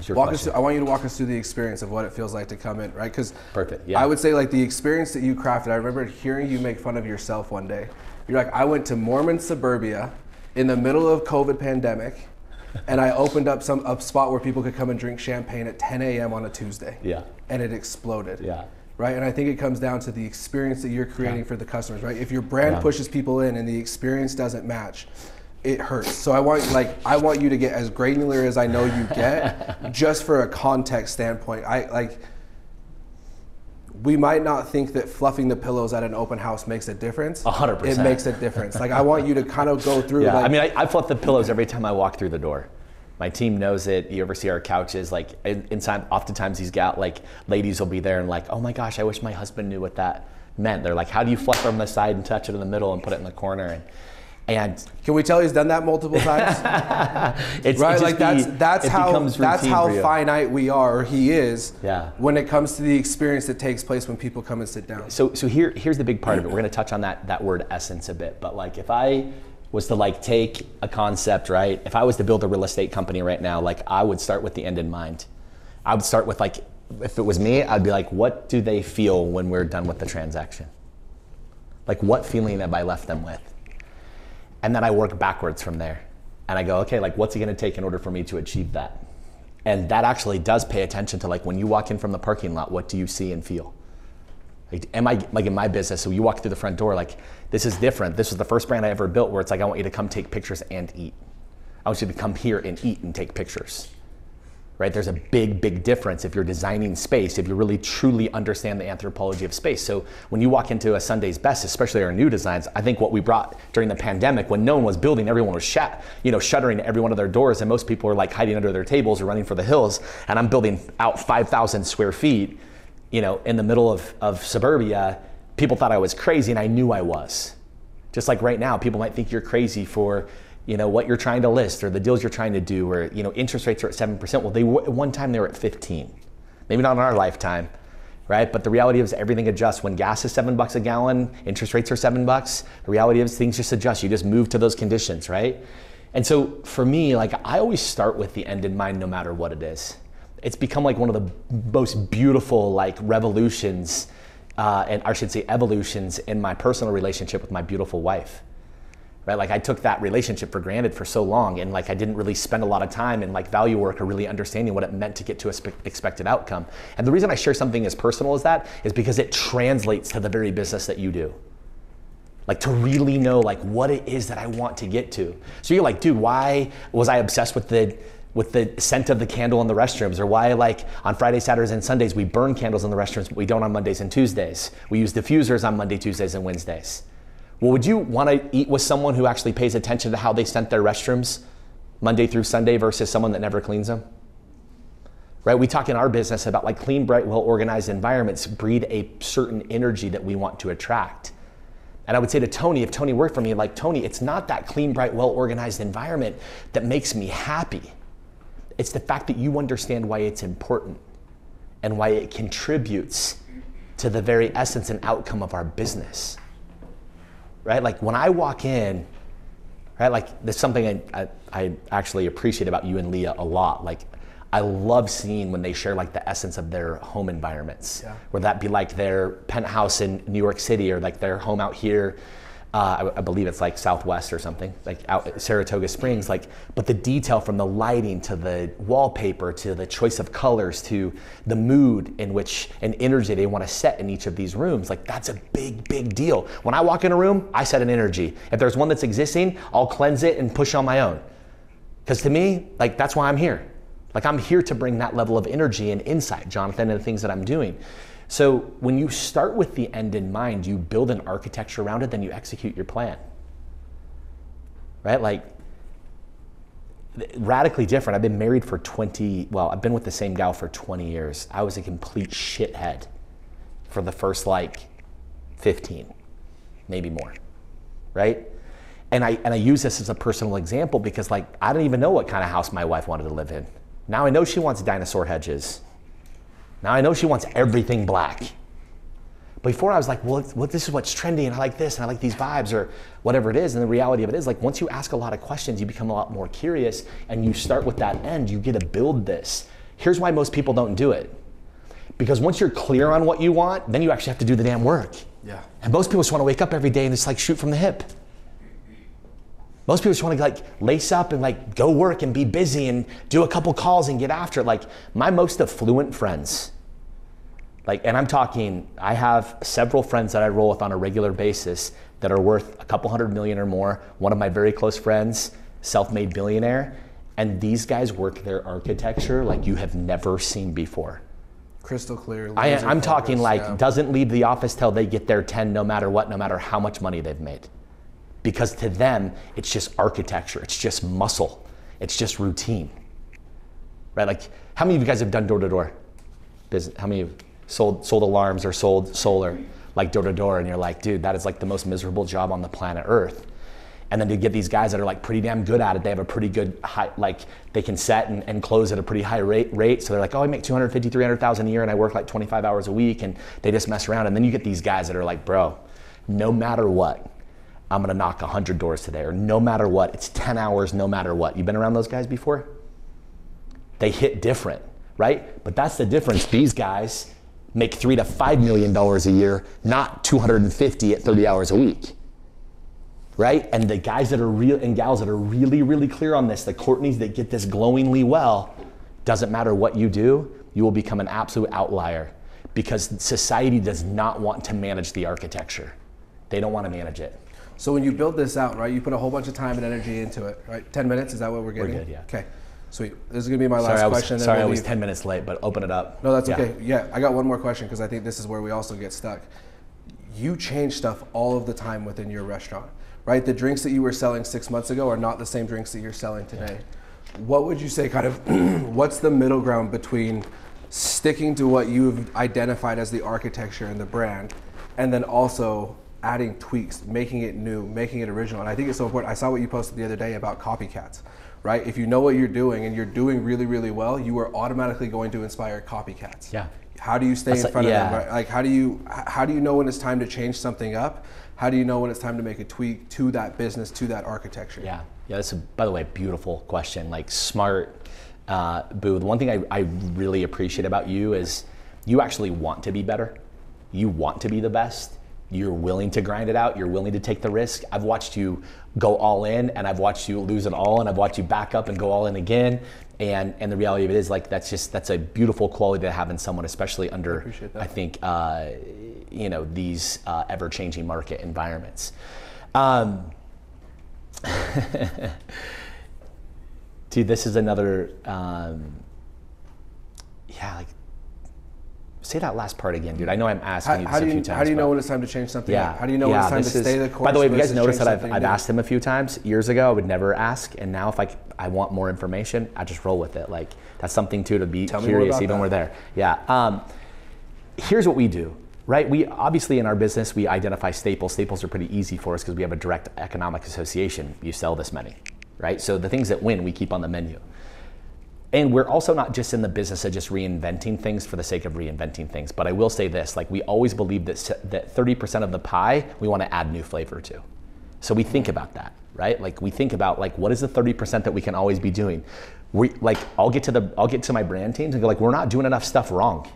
want you to walk us through the experience of what it feels like to come in, right? Because perfect. Yeah. I would say like the experience that you crafted. I remember hearing you make fun of yourself one day. You're like, I went to Mormon suburbia in the middle of COVID pandemic, and I opened up a spot where people could come and drink champagne at 10 a.m. on a Tuesday. Yeah. And it exploded. Yeah. Right, and I think it comes down to the experience that you're creating for the customers, right? If your brand pushes people in and the experience doesn't match, it hurts. So I want you to get as granular as I know you get, just for a context standpoint. We might not think that fluffing the pillows at an open house makes a difference. 100%. It makes a difference. Like I want you to kind of go through. Yeah, like, I mean, I fluff the pillows every time I walk through the door. My team knows it. You ever see our couches? Like inside, oftentimes these ladies will be there and like, oh my gosh, I wish my husband knew what that meant. They're like, how do you fluff from the side and touch it in the middle and put it in the corner? And can we tell he's done that multiple times? it's right, it like that's how finite we are, or he is. Yeah. When it comes to the experience that takes place when people come and sit down. So here's the big part of it. We're going to touch on that word essence a bit, but like if I was to like take a concept, right? If I was to build a real estate company right now, like I would start with the end in mind. I would start with like, if it was me, I'd be like, what do they feel when we're done with the transaction? Like what feeling have I left them with? And then I work backwards from there. And I go, okay, like what's it gonna take in order for me to achieve that? And that actually does pay attention to like when you walk in from the parking lot, what do you see and feel? Like, am I, like in my business, so you walk through the front door, like this is different. This was the first brand I ever built where it's like, I want you to come take pictures and eat. I want you to come here and eat and take pictures, right? There's a big, big difference if you're designing space, if you really truly understand the anthropology of space. So when you walk into a Sunday's Best, especially our new designs, I think what we brought during the pandemic when no one was building, everyone was shuttering every one of their doors, and most people were like hiding under their tables or running for the hills. And I'm building out 5,000 square feet, in the middle of suburbia. People thought I was crazy, and I knew I was. Just like right now, people might think you're crazy for what you're trying to list or the deals you're trying to do, or interest rates are at 7%. Well, at one time they were at 15. Maybe not in our lifetime, right? But the reality is everything adjusts. When gas is $7 a gallon, interest rates are $7. The reality is things just adjust. You just move to those conditions, right? And so for me, like I always start with the end in mind, no matter what it is. It's become like one of the most beautiful like revolutions, and I should say evolutions in my personal relationship with my beautiful wife. Right? Like I took that relationship for granted for so long, and like I didn't really spend a lot of time in like value work or really understanding what it meant to get to a expected outcome. And the reason I share something as personal as that is because it translates to the very business that you do. Like to really know like what it is that I want to get to. So you're like, dude, why was I obsessed with the scent of the candle in the restrooms? Or why like on Fridays, Saturdays, and Sundays, we burn candles in the restrooms, but we don't on Mondays and Tuesdays. We use diffusers on Monday, Tuesdays, and Wednesdays. Well, would you want to eat with someone who actually pays attention to how they scent their restrooms Monday through Sunday versus someone that never cleans them? Right? We talk in our business about like clean, bright, well-organized environments breed a certain energy that we want to attract. And I would say to Tony, if Tony worked for me, like Tony, it's not that clean, bright, well-organized environment that makes me happy. It's the fact that you understand why it's important and why it contributes to the very essence and outcome of our business. Right? Like when I walk in, right? Like there's something I actually appreciate about you and Leah a lot. Like I love seeing when they share like the essence of their home environments. Yeah. Whether that be like their penthouse in New York City or like their home out here. I believe it's like Southwest or something, like out at Saratoga Springs, like, but the detail from the lighting to the wallpaper to the choice of colors to the mood in which an energy they want to set in each of these rooms, like that's a big, big deal. When I walk in a room, I set an energy. If there's one that's existing, I'll cleanse it and push on my own. Because to me, like that's why I'm here. Like I'm here to bring that level of energy and insight, Jonathan, and the things that I'm doing. So when you start with the end in mind, you build an architecture around it, then you execute your plan. Right? Like radically different. I've been married for I've been with the same gal for 20 years. I was a complete shithead for the first like 15, maybe more. Right? And I use this as a personal example because like I don't even know what kind of house my wife wanted to live in. Now I know she wants dinosaur hedges. Now I know she wants everything black. Before I was like, well, this is what's trendy and I like this and I like these vibes or whatever it is. And the reality of it is like once you ask a lot of questions, you become a lot more curious and you start with that end, you get to build this. Here's why most people don't do it. Because once you're clear on what you want, then you actually have to do the damn work. Yeah. And most people just want to wake up every day and just like shoot from the hip. Most people just want to like lace up and like go work and be busy and do a couple calls and get after it. Like my most affluent friends, and I'm talking, I have several friends that I roll with on a regular basis that are worth a couple $100 million or more. One of my very close friends, self-made billionaire, and these guys work their architecture like you have never seen before. Crystal clear. I'm talking like doesn't leave the office till they get their 10 no matter what, no matter how much money they've made. Because to them, it's just architecture, it's just muscle, it's just routine. Right? Like how many of you guys have done door-to-door business? How many of you sold alarms or sold solar like door to door, and you're like, dude, that is like the most miserable job on the planet Earth. And then to get these guys that are like pretty damn good at it, they have a pretty good high, like they can set and close at a pretty high rate. So they're like, oh, I make 250, 300,000 a year and I work like 25 hours a week, and they just mess around. And then you get these guys that are like, bro, no matter what, I'm gonna knock 100 doors today, or no matter what, it's 10 hours, no matter what. You've been around those guys before? They hit different, right? But that's the difference. These guys make $3 to $5 million a year, not 250 at 30 hours a week, right? And the guys that are real and gals that are really, really clear on this, the Courtneys that get this glowingly well, doesn't matter what you do, you will become an absolute outlier, because society does not want to manage the architecture. They don't want to manage it. So when you build this out, right, you put a whole bunch of time and energy into it, right? 10 minutes, is that what we're getting? We're good, yeah. Okay, sweet. This is gonna be my last question. Sorry, I was 10 minutes late, but open it up. No, that's okay. Yeah, I got one more question, because I think this is where we also get stuck. You change stuff all of the time within your restaurant, right? The drinks that you were selling 6 months ago are not the same drinks that you're selling today. What would you say kind of, what's the middle ground between sticking to what you've identified as the architecture and the brand, and then also adding tweaks, making it new, making it original? And I think it's so important. I saw what you posted the other day about copycats, right? If you know what you're doing and you're doing really, really well, you are automatically going to inspire copycats. Yeah. How do you stay in front of them? Right? Like, how do you know when it's time to change something up? How do you know when it's time to make a tweak to that business, to that architecture? Yeah, that's by the way, beautiful question. Like, smart, Boo. The one thing I really appreciate about you is you actually want to be better. You want to be the best. You're willing to grind it out. You're willing to take the risk. I've watched you go all in, and I've watched you lose it all, and I've watched you back up and go all in again. And the reality of it is, like, that's a beautiful quality to have in someone, especially under, I think, these ever-changing market environments. Dude, this is another, say that last part again, dude. I know I'm asking you this a few times. How do you know when it's time to change something up? How do you know when it's time to stay the course? By the way, if you guys notice that I've asked him a few times. Years ago, I would never ask, and now if I want more information, I just roll with it. Like, that's something too to be curious even when we're there. Yeah. Here's what we do, right? We obviously in our business, we identify staples. Staples are pretty easy for us because we have a direct economic association. You sell this many, right? So the things that win, we keep on the menu. And we're also not just in the business of just reinventing things for the sake of reinventing things. But I will say this, like, we always believe that 30% of the pie, we want to add new flavor to. So we think about that, right? Like, we think about, like, what is the 30% that we can always be doing? I'll get to my brand teams and go, like, we're not doing enough stuff wrong.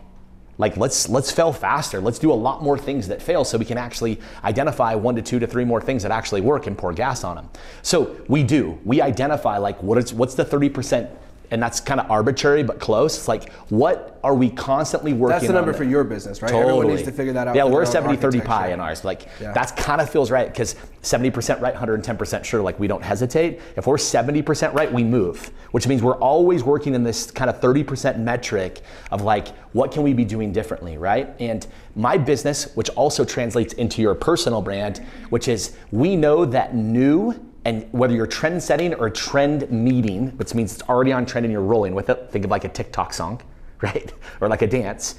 Like, let's fail faster. Let's do a lot more things that fail so we can actually identify 1 to 2 to 3 more things that actually work and pour gas on them. So we identify, like, what's the 30%. And that's kind of arbitrary, but close. It's like, what are we constantly working on? That's the number for your business, right? Totally. Everyone needs to figure that out. Yeah, we're a 70-30 pie in ours. Like, that's kind of feels right, because 70% right, 110% sure, like, we don't hesitate. If we're 70% right, we move, which means we're always working in this kind of 30% metric of, like, what can we be doing differently, right? And my business, which also translates into your personal brand, which is, we know that new, and whether you're trend setting or trend meeting, which means it's already on trend and you're rolling with it, think of like a TikTok song, right? Or like a dance.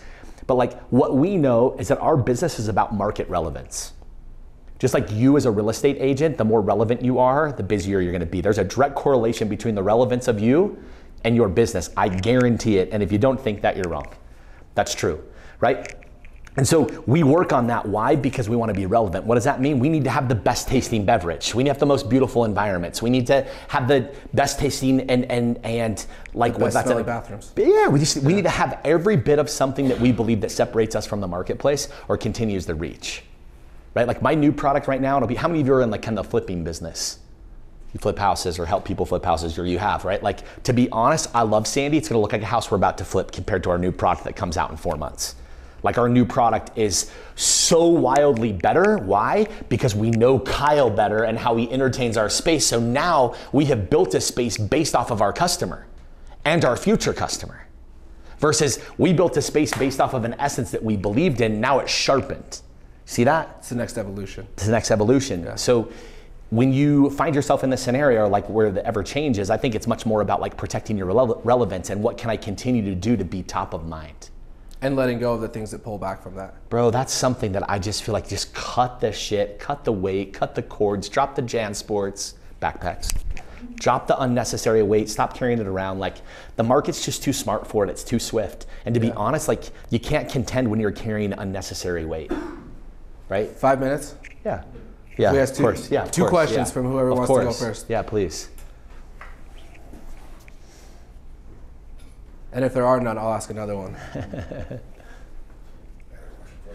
But, like, what we know is that our business is about market relevance. Just like you as a real estate agent, the more relevant you are, the busier you're gonna be. There's a direct correlation between the relevance of you and your business. I guarantee it. And if you don't think that, you're wrong. That's true, right? And so we work on that. Why? Because we want to be relevant. What does that mean? We need to have the best tasting beverage. We need to have the most beautiful environments. We need to have the best tasting and like what's that? Like bathrooms. Yeah, we need to have every bit of something that we believe that separates us from the marketplace or continues the reach, right? Like, my new product right now, it'll be, how many of you are in, like, kind of the flipping business? You flip houses or help people flip houses, or you have, right? Like, to be honest, I love Sandy. It's going to look like a house we're about to flip compared to our new product that comes out in 4 months. Like, our new product is so wildly better. Why? Because we know Kyle better and how he entertains our space. So now we have built a space based off of our customer and our future customer. Versus we built a space based off of an essence that we believed in. Now it's sharpened. See that? It's the next evolution. It's the next evolution. Yeah. So when you find yourself in this scenario, like, where the ever changes, I think it's much more about, like, protecting your relevance and what can I continue to do to be top of mind. And letting go of the things that pull back from that. Bro, that's something that I just feel like just cut the shit, cut the weight, cut the cords, drop the JanSports backpacks, drop the unnecessary weight, stop carrying it around. Like the market's just too smart for it. It's too swift. And to be honest, like you can't contend when you're carrying unnecessary weight, right? 5 minutes? Yeah. Yeah, of course. Yeah, two questions from whoever wants to go first. Yeah, please. And if there are none, I'll ask another one.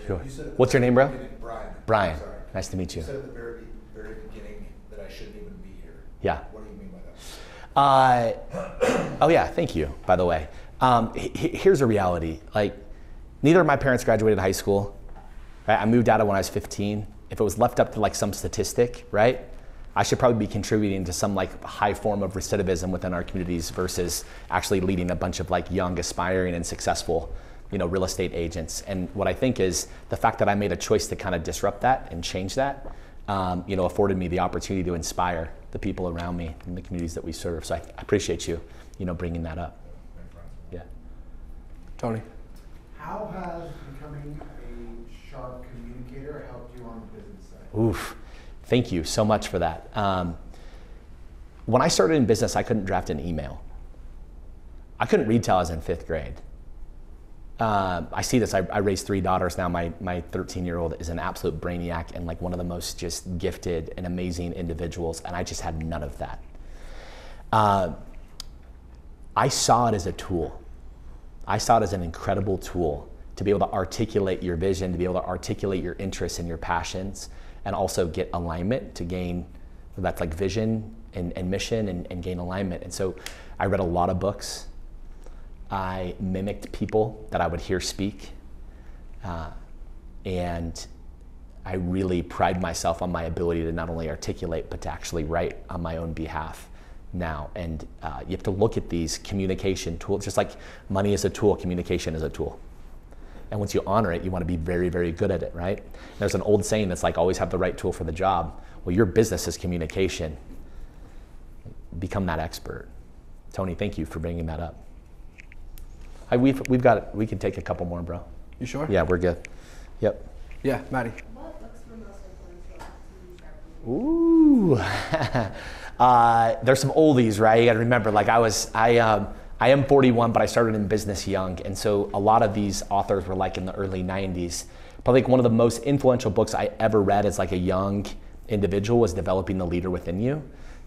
Sure. What's your name, bro? Brian. Brian. Sorry. Nice to meet you. You said at the very beginning that I shouldn't even be here. Yeah. What do you mean by that? Oh yeah, thank you, by the way. Here's a reality. Like, neither of my parents graduated high school. Right? I moved out of when I was 15. If it was left up to like some statistic, right? I should probably be contributing to some like high form of recidivism within our communities versus actually leading a bunch of like young, aspiring and successful, real estate agents. And what I think is the fact that I made a choice to kind of disrupt that and change that, afforded me the opportunity to inspire the people around me in the communities that we serve. So I appreciate you, bringing that up. Yeah. Tony. How has becoming a sharp communicator helped you on the business side? Oof. Thank you so much for that. When I started in business, I couldn't draft an email. I couldn't read till I was in 5th grade. I see this, I raised 3 daughters now. My 13-year-old is an absolute brainiac and like one of the most just gifted and amazing individuals, and I just had none of that. I saw it as a tool. I saw it as an incredible tool to be able to articulate your vision, to be able to articulate your interests and your passions, and also get alignment to gain, that's like vision and mission and gain alignment. And so I read a lot of books. I mimicked people that I would hear speak. And I really pride myself on my ability to not only articulate, but to actually write on my own behalf now. And you have to look at these communication tools, just like money is a tool, communication is a tool. And once you honor it, you want to be very, very good at it, right? There's an old saying that's like, always have the right tool for the job. Well, your business is communication. Become that expert. Tony, thank you for bringing that up. We've got it. We can take a couple more, bro. You sure? Yeah, we're good. Yep. Yeah, Maddie. What books were most influential to you? Ooh. There's some oldies, right? You got to remember, like I am 41, but I started in business young. And so a lot of these authors were like in the early 90s. But like one of the most influential books I ever read as like a young individual was Developing the Leader Within You.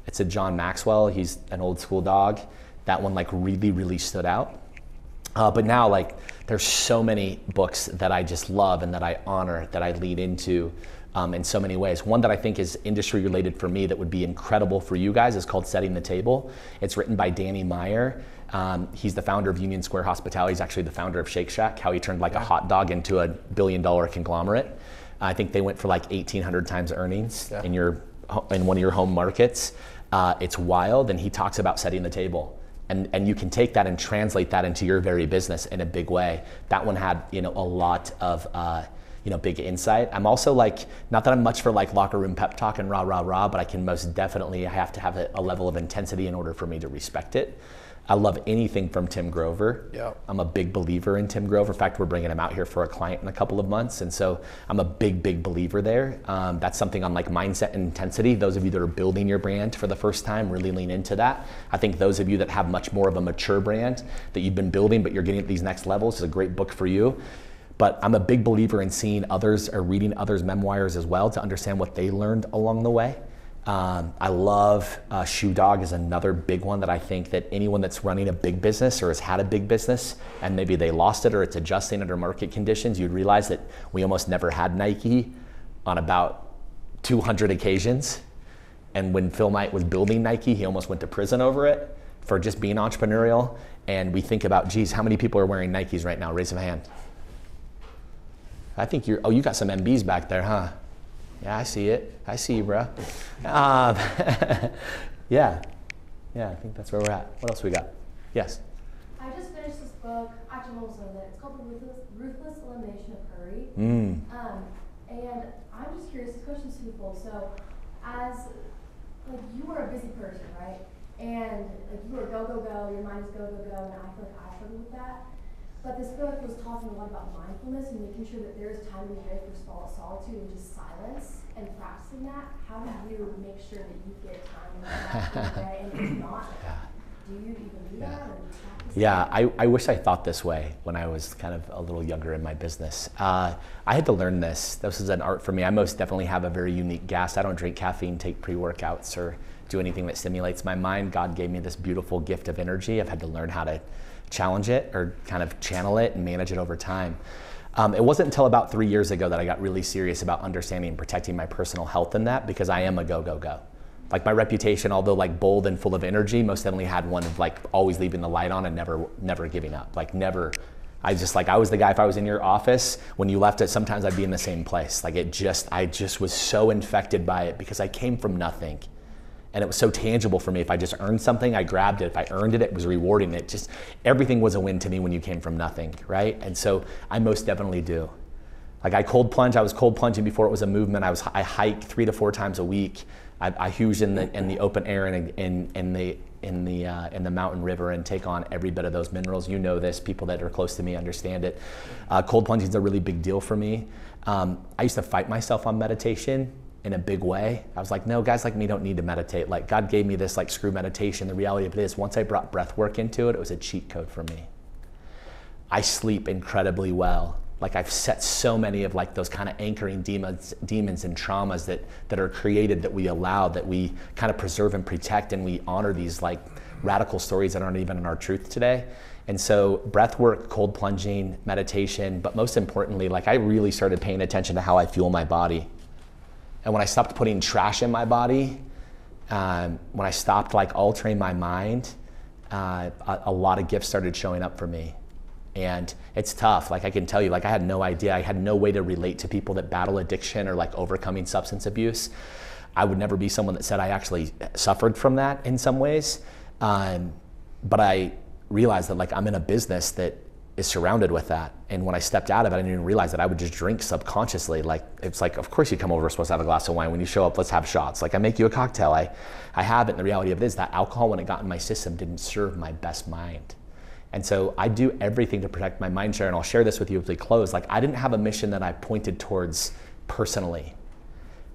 It's a John Maxwell. He's an old school dog. That one like really, really stood out. But now like there's so many books that I just love and that I honor, that I lead into in so many ways. One that I think is industry related for me that would be incredible for you guys is called Setting the Table. It's written by Danny Meyer. He's the founder of Union Square Hospitality. He's actually the founder of Shake Shack, how he turned like a hot dog into $1 billion conglomerate. I think they went for like 1,800 times earnings in one of your home markets. It's wild, and he talks about setting the table. And you can take that and translate that into your very business in a big way. That one had, a lot of, big insight. I'm also like, not that I'm much for like locker room pep talk and rah, rah, rah, but I can most definitely, I have to have a level of intensity in order for me to respect it. I love anything from Tim Grover. Yeah. I'm a big believer in Tim Grover. In fact, we're bringing him out here for a client in a couple of months. And so I'm a big, big believer there. That's something on like mindset and intensity. Those of you that are building your brand for the first time, really lean into that. I think those of you that have much more of a mature brand that you've been building, but you're getting at these next levels, is a great book for you. But I'm a big believer in seeing others or reading others' memoirs as well to understand what they learned along the way. I love Shoe Dog is another big one that I think that anyone that's running a big business or has had a big business and maybe they lost it or it's adjusting under market conditions, you'd realize that we almost never had Nike on about 200 occasions. And when Phil Knight was building Nike, he almost went to prison over it for just being entrepreneurial. And we think about, geez, how many people are wearing Nikes right now? Raise a hand. I think you got some MBs back there, huh? Yeah, I see it. I see you, bro. Yeah, I think that's where we're at. What else we got? Yes. I just finished this book. Actually, I'm almost done with it. It's called The Ruthless Elimination of Hurry. And I'm just curious. This question's twofold. So, as like you are a busy person, right? And like you are go go go. Your mind is go go go. And I feel like I struggle with that. But this book was talking a lot about mindfulness and making sure that there is time in the day for solitude and just silence and practicing that. How do you make sure that you get time in the day? And if not, do you even do that? Or do you practice that? I wish I thought this way when I was kind of a little younger in my business. I had to learn this. This is an art for me. I most definitely have a very unique gas. I don't drink caffeine, take pre-workouts, or do anything that stimulates my mind. God gave me this beautiful gift of energy. I've had to learn how to challenge it or kind of channel it and manage it over time. It wasn't until about 3 years ago that I got really serious about understanding and protecting my personal health in that, because I am a go, go, go. Like my reputation, although like bold and full of energy, most definitely had one of like always leaving the light on and never giving up. Like never, I was the guy, if I was in your office, when you left it, sometimes I'd be in the same place. Like I just was so infected by it because I came from nothing. And it was so tangible for me. If I just earned something, I grabbed it. If I earned it, it was rewarding. It just, everything was a win to me when you came from nothing, right? And so I most definitely do. Like I cold plunge, I was cold plunging before it was a movement. I hike 3 to 4 times a week. I huge in the open air and in the mountain river and take on every bit of those minerals. You know this, people that are close to me understand it. Cold plunging is a really big deal for me. I used to fight myself on meditation in a big way. I was like, no, guys like me don't need to meditate. Like God gave me this, like screw meditation. The reality of it is, once I brought breath work into it, it was a cheat code for me. I sleep incredibly well. Like I've set so many of like those kind of anchoring demons and traumas that are created, that we allow, that we kind of preserve and protect, and we honor these like radical stories that aren't even in our truth today. And so breath work, cold plunging, meditation, but most importantly, like I really started paying attention to how I fuel my body. And when I stopped putting trash in my body, when I stopped like altering my mind, a lot of gifts started showing up for me. And it's tough. Like I can tell you, like I had no idea. I had no way to relate to people that battle addiction or like overcoming substance abuse. I would never be someone that said I actually suffered from that in some ways. But I realized that like I'm in a business that is surrounded with that. And when I stepped out of it, I didn't even realize that I would just drink subconsciously. Like, it's like, of course you come over, we're supposed to have a glass of wine. When you show up, let's have shots. Like I make you a cocktail. I have it. And the reality of it is that alcohol, when it got in my system, didn't serve my best mind. And so I do everything to protect my mind share. And I'll share this with you as we close. Like I didn't have a mission that I pointed towards personally.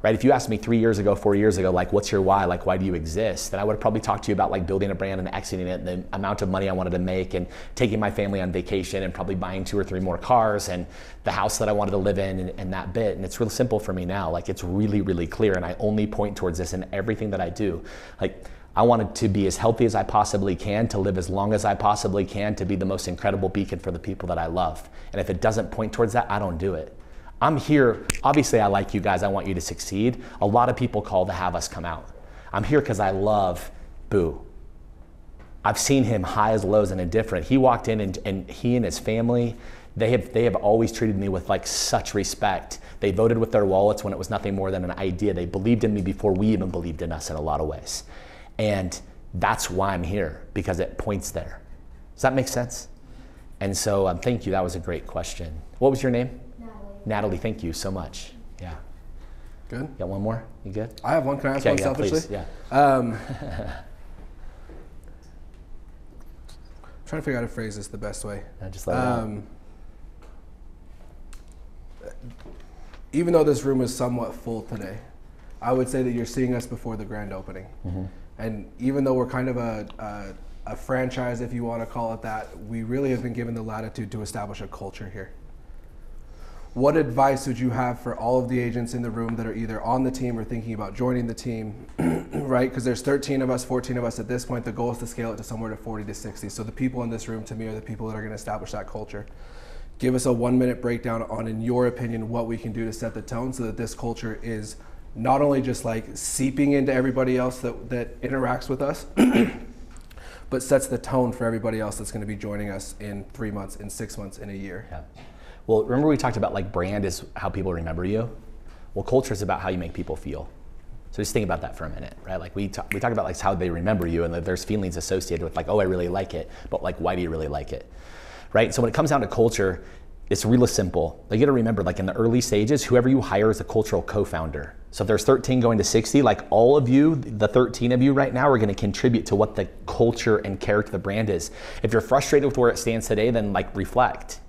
Right? If you asked me 3 years ago, 4 years ago, like, what's your why? Like, why do you exist? Then I would have probably talked to you about like building a brand and exiting it, and the amount of money I wanted to make, and taking my family on vacation, and probably buying 2 or 3 more cars, and the house that I wanted to live in, and that bit. And it's real simple for me now. Like, it's really, really clear. And I only point towards this in everything that I do. Like, I wanted to be as healthy as I possibly can, to live as long as I possibly can, to be the most incredible beacon for the people that I love. And if it doesn't point towards that, I don't do it. I'm here, obviously I like you guys, I want you to succeed. A lot of people call to have us come out. I'm here because I love Boo. I've seen him highs, lows, and indifferent. He walked in and he and his family, they have always treated me with like such respect. They voted with their wallets when it was nothing more than an idea. They believed in me before we even believed in us in a lot of ways. And that's why I'm here, because it points there. Does that make sense? And so thank you, that was a great question. What was your name? Natalie, thank you so much. Yeah. Good. Got one more? You good? I have one. Can I ask one selfishly? Please. Yeah. Trying to figure out how to phrase this the best way. Just let it out. Even though this room is somewhat full today, I would say that you're seeing us before the grand opening. Mm-hmm. And even though we're kind of a franchise, if you want to call it that, we really have been given the latitude to establish a culture here. What advice would you have for all of the agents in the room that are either on the team or thinking about joining the team, right? Because there's 13 of us, 14 of us at this point. The goal is to scale it to somewhere to 40 to 60. So the people in this room, to me, are the people that are going to establish that culture. Give us a 1-minute breakdown on, in your opinion, what we can do to set the tone so that this culture is not only just like seeping into everybody else that interacts with us, but sets the tone for everybody else that's going to be joining us in 3 months, in 6 months, in a year. Yeah. Well, remember we talked about like brand is how people remember you? Well, culture is about how you make people feel. So just think about that for a minute, right? Like we talk about like how they remember you, and that there's feelings associated with like, oh, I really like it, but like, why do you really like it, right? So when it comes down to culture, it's really simple. You got to remember, like in the early stages, whoever you hire is a cultural co-founder. So if there's 13 going to 60, like all of you, the 13 of you right now are going to contribute to what the culture and character of the brand is. If you're frustrated with where it stands today, then like reflect.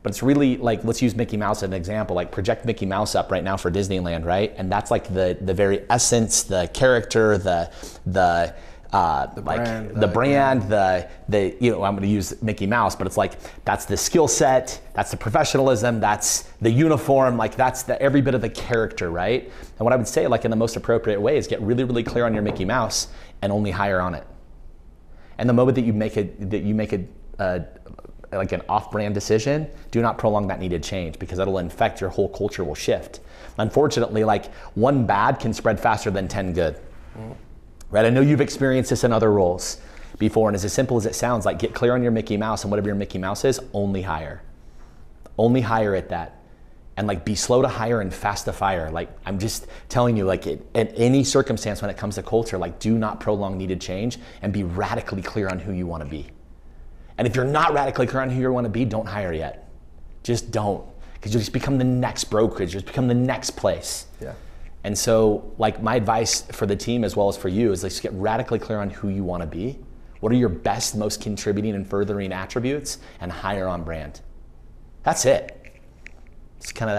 But it's really like, let's use Mickey Mouse as an example, like project Mickey Mouse up right now for Disneyland, right? And that's like the very essence, the character, the brand, you know, I'm going to use Mickey Mouse, but it's like, that's the skill set, that's the professionalism, that's the uniform, like that's every bit of the character, right? And what I would say, like in the most appropriate way, is get really, really clear on your Mickey Mouse and only hire on it. And the moment that you make like an off-brand decision, do not prolong that needed change, because that'll infect your whole culture, will shift. Unfortunately, like one bad can spread faster than 10 good. Right? I know you've experienced this in other roles before, and it's as simple as it sounds, like get clear on your Mickey Mouse, and whatever your Mickey Mouse is, only hire. Only hire at that. And like be slow to hire and fast to fire. Like I'm just telling you, like in any circumstance when it comes to culture, like do not prolong needed change, and be radically clear on who you want to be. And if you're not radically clear on who you want to be, don't hire yet. Just don't, because you'll just become the next brokerage, you'll just become the next place. Yeah. And so like my advice for the team as well as for you is, let's get radically clear on who you want to be. What are your best, most contributing and furthering attributes, and hire on brand. That's it. It's kind of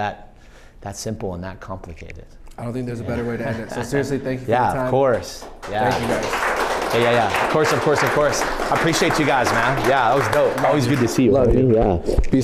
that simple and that complicated. I don't think there's a better way to end it. So seriously, thank you for Yeah, the time. of course. Yeah. Thank you guys. Yeah. Of course. I appreciate you guys, man. Yeah, that was dope. Always good to see you. Love you. Yeah. Peace.